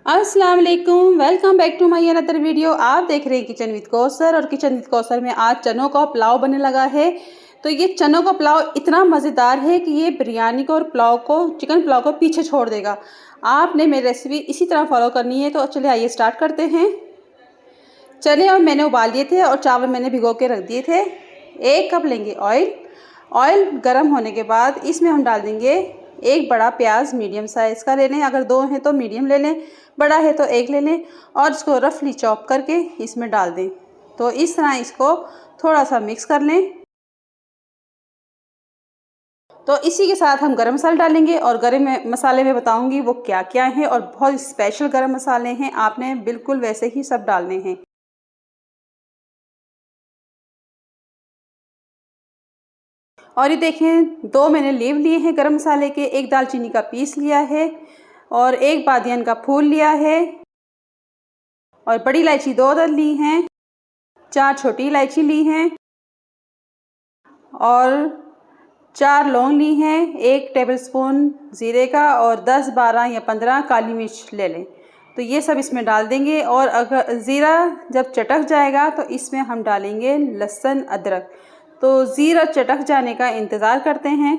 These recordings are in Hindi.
अस्सलाम वालेकुम, welcome back to my another video. आप देख रहे हैं किचन विद कौसर और किचन विद कौसर में आज चनों का पुलाव बनने लगा है। तो ये चनों का पुलाव इतना मज़ेदार है कि ये बिरयानी को और पुलाव को, चिकन पुलाव को पीछे छोड़ देगा। आपने मेरी रेसिपी इसी तरह फॉलो करनी है। तो चलिए आइए स्टार्ट करते हैं। चने और मैंने उबाल दिए थे और चावल मैंने भिगो के रख दिए थे। 1 कप लेंगे ऑयल। ऑयल गर्म होने के बाद इसमें हम डाल देंगे एक बड़ा प्याज, मीडियम साइज़ का ले लें, अगर 2 हैं तो मीडियम ले लें, बड़ा है तो 1 ले लें और इसको रफली चॉप करके इसमें डाल दें। तो इस तरह इसको थोड़ा सा मिक्स कर लें। तो इसी के साथ हम गरम मसाला डालेंगे और गरम मसाले में बताऊंगी वो क्या क्या है और बहुत स्पेशल गरम मसाले हैं, आपने बिल्कुल वैसे ही सब डालने हैं। और ये देखें 2 मैंने लीव लिए हैं गरम मसाले के, 1 दालचीनी का पीस लिया है और 1 बादियान का फूल लिया है और बड़ी इलायची 2 ली हैं, 4 छोटी इलायची ली हैं और 4 लौंग ली हैं, 1 टेबलस्पून ज़ीरे का और 10, 12 या 15 काली मिर्च ले लें। तो ये सब इसमें डाल देंगे और अगर ज़ीरा जब चटक जाएगा तो इसमें हम डालेंगे लहसुन अदरक। तो ज़ीरा चटक जाने का इंतज़ार करते हैं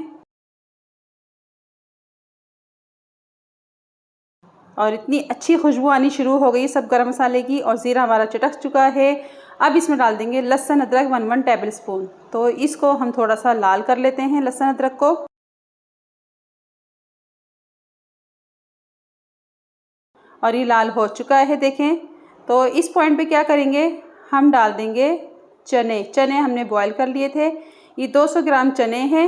और इतनी अच्छी खुशबू आनी शुरू हो गई सब गरम मसाले की और ज़ीरा हमारा चटक चुका है। अब इसमें डाल देंगे लहसुन अदरक 1 टेबल स्पून। तो इसको हम थोड़ा सा लाल कर लेते हैं लहसुन अदरक को। और ये लाल हो चुका है देखें। तो इस पॉइंट पे क्या करेंगे, हम डाल देंगे चने हमने बॉईल कर लिए थे। ये 200 ग्राम चने हैं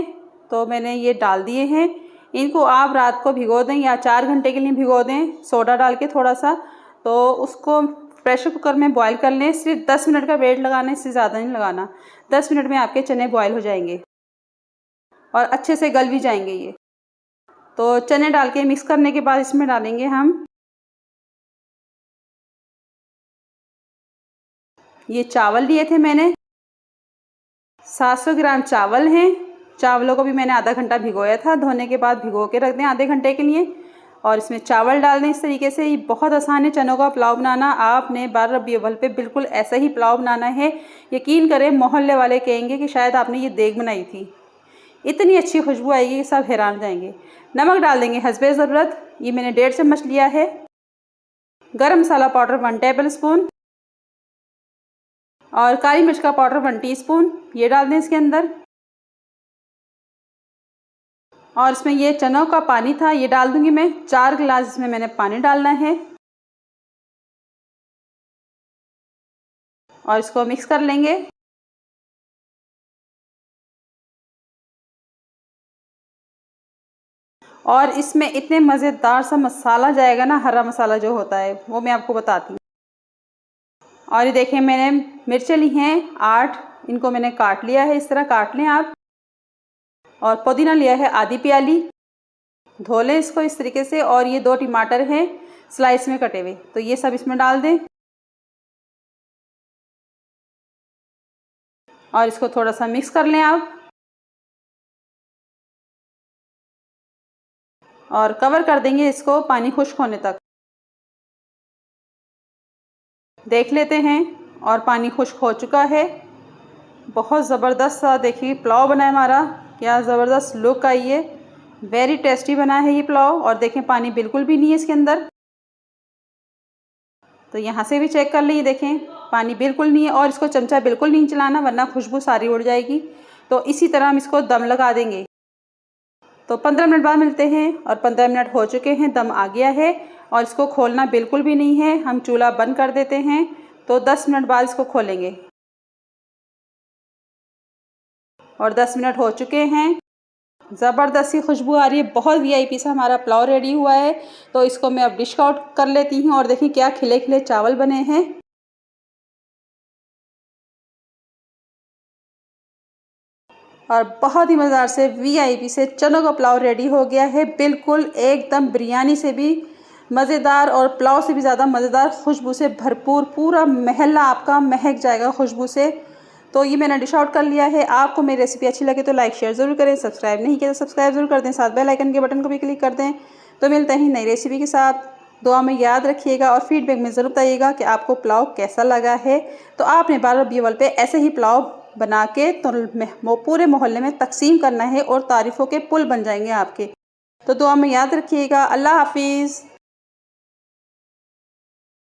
तो मैंने ये डाल दिए हैं। इनको आप रात को भिगो दें या 4 घंटे के लिए भिगो दें सोडा डाल के थोड़ा सा। तो उसको प्रेशर कुकर में बॉईल कर लें। सिर्फ 10 मिनट का वेट लगाना, इससे ज़्यादा नहीं लगाना। 10 मिनट में आपके चने बॉईल हो जाएंगे और अच्छे से गल भी जाएंगे ये। तो चने डाल के मिक्स करने के बाद इसमें डालेंगे हम ये चावल लिए थे मैंने, 700 ग्राम चावल हैं। चावलों को भी मैंने आधा घंटा भिगोया था, धोने के बाद भिगो के रख दें आधे घंटे के लिए और इसमें चावल डाल दें। इस तरीके से ये बहुत आसान है चनों का पुलाव बनाना। आपने 12 रबी अव्वल पे बिल्कुल ऐसा ही पुलाव बनाना है। यकीन करें मोहल्ले वाले कहेंगे कि शायद आपने ये देग बनाई थी। इतनी अच्छी खुशबू आएगी कि सब हैरान हो जाएंगे। नमक डाल देंगे हस्बे ज़रूरत, ये मैंने 1.5 चम्मच लिया है। गरम मसाला पाउडर 1 टेबल स्पून और काली मिर्च का पाउडर 1 टीस्पून, ये डाल दें इसके अंदर। और इसमें ये चनों का पानी था ये डाल दूंगी मैं, 4 गिलास इसमें मैंने पानी डालना है और इसको मिक्स कर लेंगे। और इसमें इतने मज़ेदार सा मसाला जाएगा ना, हरा मसाला जो होता है वो मैं आपको बताती हूँ। और ये देखें मैंने मिर्चें ली हैं 8, इनको मैंने काट लिया है, इस तरह काट लें आप। और पुदीना लिया है आधी प्याली, धो लें इसको इस तरीके से। और ये 2 टमाटर हैं स्लाइस में कटे हुए, तो ये सब इसमें डाल दें और इसको थोड़ा सा मिक्स कर लें आप और कवर कर देंगे इसको पानी खुश्क होने तक। देख लेते हैं और पानी खुश्क हो चुका है। बहुत ज़बरदस्त सा देखिए पुलाव बना है हमारा, क्या ज़बरदस्त लुक आई है। वेरी टेस्टी बना है ये पुलाव। और देखें पानी बिल्कुल भी नहीं है इसके अंदर, तो यहाँ से भी चेक कर लें, ये देखें पानी बिल्कुल नहीं है। और इसको चमचा बिल्कुल नहीं चलाना वरना खुशबू सारी उड़ जाएगी। तो इसी तरह हम इसको दम लगा देंगे। तो 15 मिनट बाद मिलते हैं और 15 मिनट हो चुके हैं, दम आ गया है और इसको खोलना बिल्कुल भी नहीं है। हम चूल्हा बंद कर देते हैं। तो 10 मिनट बाद इसको खोलेंगे और 10 मिनट हो चुके हैं। ज़बरदस्त सी खुशबू आ रही है, बहुत वीआईपी सा हमारा पुलाव रेडी हुआ है। तो इसको मैं अब डिश आउट कर लेती हूँ और देखिए क्या खिले खिले चावल बने हैं। और बहुत ही मज़ेदार से वीआईपी से चनों का पुलाव रेडी हो गया है, बिल्कुल एकदम बिरयानी से भी मज़ेदार और पुलाव से भी ज़्यादा मज़ेदार, खुशबू से भरपूर। पूरा महल्ला आपका महक जाएगा खुशबू से। तो ये मैंने डिश आउट कर लिया है। आपको मेरी रेसिपी अच्छी लगे तो लाइक शेयर ज़रूर करें, सब्सक्राइब नहीं किया तो सब्सक्राइब ज़रूर कर दें, साथ बेल आइकन के बटन को भी क्लिक कर दें। तो मिलते हैं नई रेसिपी के साथ। दुआ में याद रखिएगा और फीडबैक में ज़रूर बताइएगा कि आपको पुलाव कैसा लगा है। तो आपने बार बीवल पे ऐसे ही पुलाव बना के तो पूरे मोहल्ले में तकसीम करना है और तारीफ़ों के पुल बन जाएंगे आपके। तो दुआ में याद रखिएगा। अल्लाह हाफिज़।